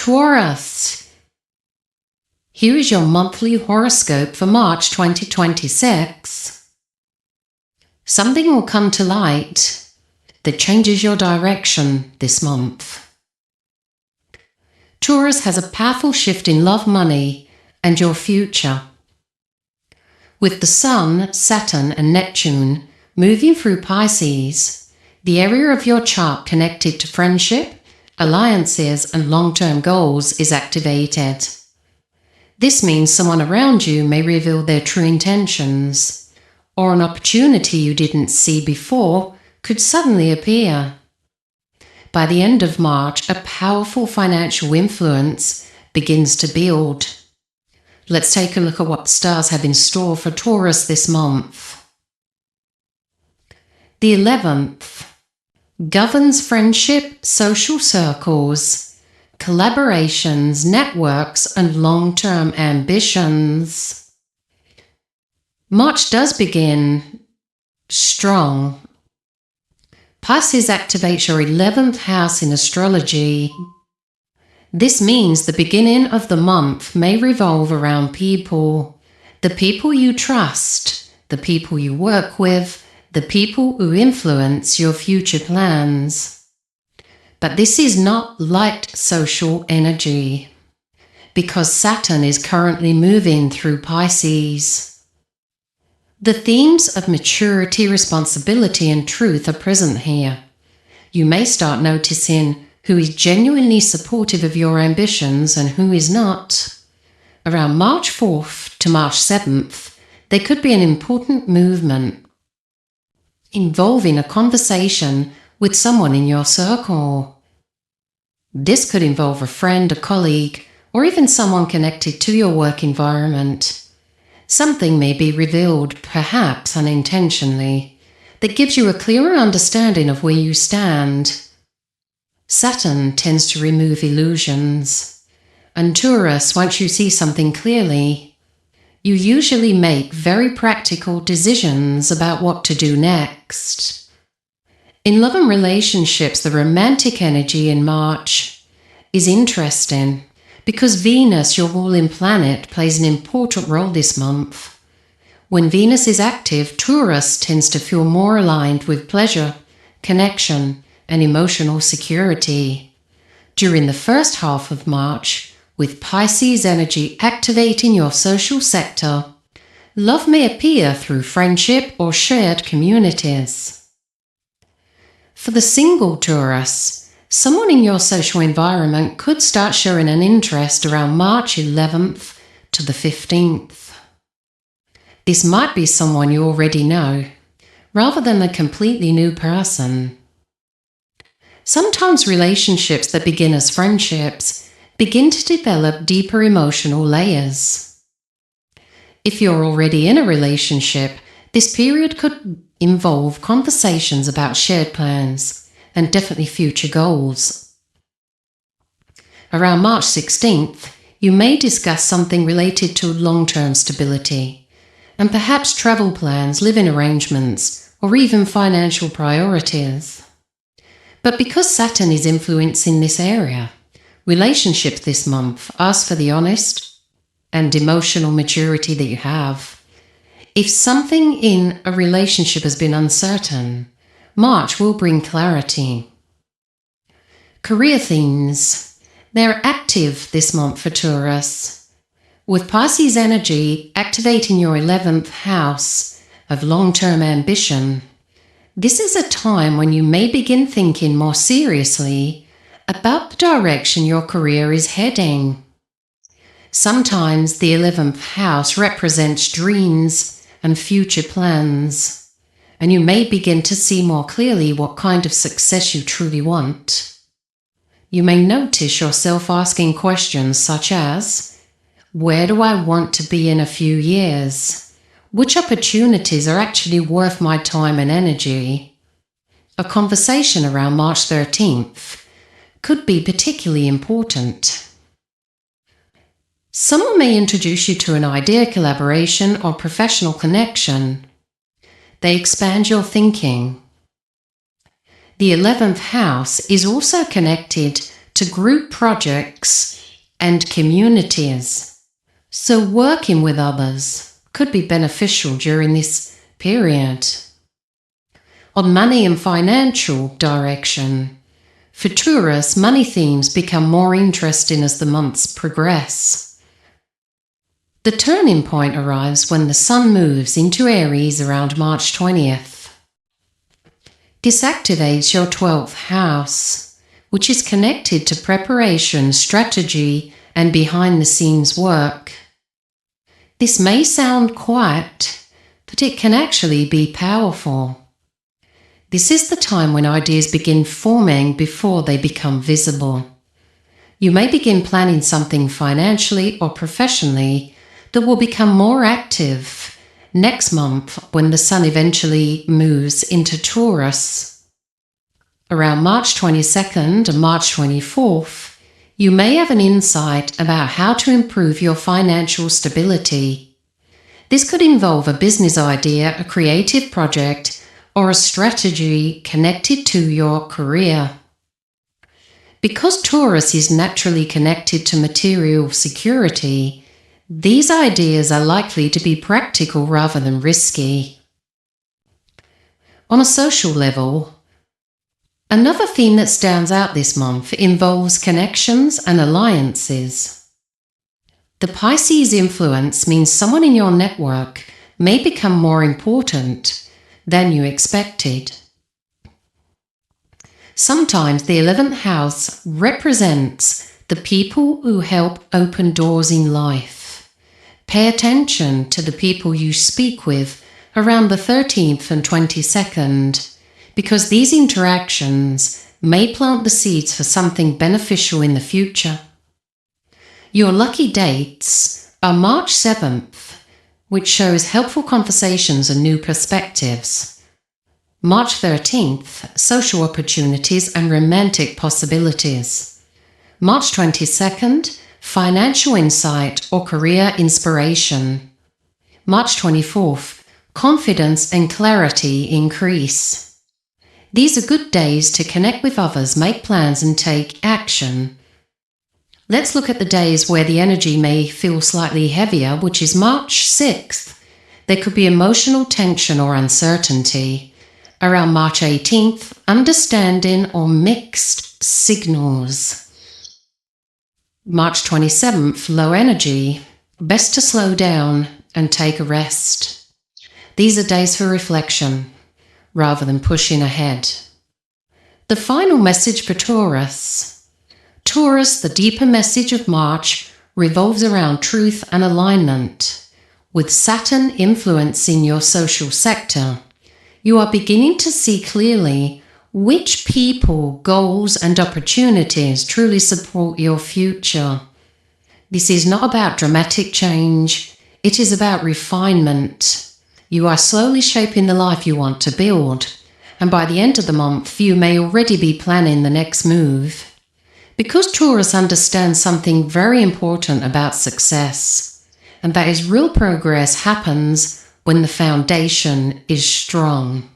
Taurus. Here is your monthly horoscope for March 2026. Something will come to light that changes your direction this month. Taurus has a powerful shift in love, money, and your future. With the Sun, Saturn, and Neptune moving through Pisces, the area of your chart connected to friendship, alliances, and long-term goals is activated. This means someone around you may reveal their true intentions, or an opportunity you didn't see before could suddenly appear. By the end of March, a powerful financial influence begins to build. Let's take a look at what the stars have in store for Taurus this month. The 11th governs friendship, social circles, collaborations, networks, and long-term ambitions. March does begin strong. Pisces activates your 11th house in astrology. This means the beginning of the month may revolve around people, the people you trust, the people you work with, the people who influence your future plans. But this is not light social energy, because Saturn is currently moving through Pisces. The themes of maturity, responsibility, and truth are present here. You may start noticing who is genuinely supportive of your ambitions and who is not. Around March 4th to March 7th, there could be an important movement involving a conversation with someone in your circle. This could involve a friend, a colleague, or even someone connected to your work environment. Something may be revealed, perhaps unintentionally, that gives you a clearer understanding of where you stand. Saturn tends to remove illusions, and Taurus, once you see something clearly, you usually make very practical decisions about what to do next. In love and relationships, the romantic energy in March is interesting because Venus, your ruling planet, plays an important role this month. When Venus is active, Taurus tends to feel more aligned with pleasure, connection, and emotional security. During the first half of March, with Pisces energy activating your social sector, love may appear through friendship or shared communities. For the single Taurus, someone in your social environment could start showing an interest around March 11th to the 15th. This might be someone you already know, rather than a completely new person. Sometimes relationships that begin as friendships begin to develop deeper emotional layers. If you're already in a relationship, this period could involve conversations about shared plans and definitely future goals. Around March 16th, you may discuss something related to long-term stability, and perhaps travel plans, living arrangements, or even financial priorities. But because Saturn is influencing this area, relationships this month ask for the honest and emotional maturity that you have. If something in a relationship has been uncertain, March will bring clarity. Career themes. They're active this month for Taurus. With Pisces energy activating your 11th house of long-term ambition, this is a time when you may begin thinking more seriously about the direction your career is heading. Sometimes the 11th house represents dreams and future plans, and you may begin to see more clearly what kind of success you truly want. You may notice yourself asking questions such as, where do I want to be in a few years? Which opportunities are actually worth my time and energy? A conversation around March 13th could be particularly important. Someone may introduce you to an idea, collaboration, or professional connection. They expand your thinking. The 11th house is also connected to group projects and communities. So working with others could be beneficial during this period. On money and financial direction, for Taurus, money themes become more interesting as the months progress. The turning point arrives when the Sun moves into Aries around March 20th. This activates your 12th house, which is connected to preparation, strategy, and behind-the-scenes work. This may sound quiet, but it can actually be powerful. This is the time when ideas begin forming before they become visible. You may begin planning something financially or professionally that will become more active next month when the Sun eventually moves into Taurus. Around March 22nd and March 24th, you may have an insight about how to improve your financial stability. This could involve a business idea, a creative project, or a strategy connected to your career. Because Taurus is naturally connected to material security, these ideas are likely to be practical rather than risky. On a social level, another theme that stands out this month involves connections and alliances. The Pisces influence means someone in your network may become more important than you expected. Sometimes the 11th house represents the people who help open doors in life. Pay attention to the people you speak with around the 13th and 22nd, because these interactions may plant the seeds for something beneficial in the future. Your lucky dates are March 7th, which shows helpful conversations and new perspectives. March 13th, social opportunities and romantic possibilities. March 22nd, financial insight or career inspiration. March 24th, confidence and clarity increase. These are good days to connect with others, make plans and take action. Let's look at the days where the energy may feel slightly heavier, which is March 6th. There could be emotional tension or uncertainty. Around March 18th, understanding or mixed signals. March 27th, low energy. Best to slow down and take a rest. These are days for reflection, rather than pushing ahead. The final message for Taurus. Taurus, the deeper message of March, revolves around truth and alignment. With Saturn influencing your social sector, you are beginning to see clearly which people, goals, and opportunities truly support your future. This is not about dramatic change, it is about refinement. You are slowly shaping the life you want to build, and by the end of the month, you may already be planning the next move. Because Taurus understands something very important about success, and that is real progress happens when the foundation is strong.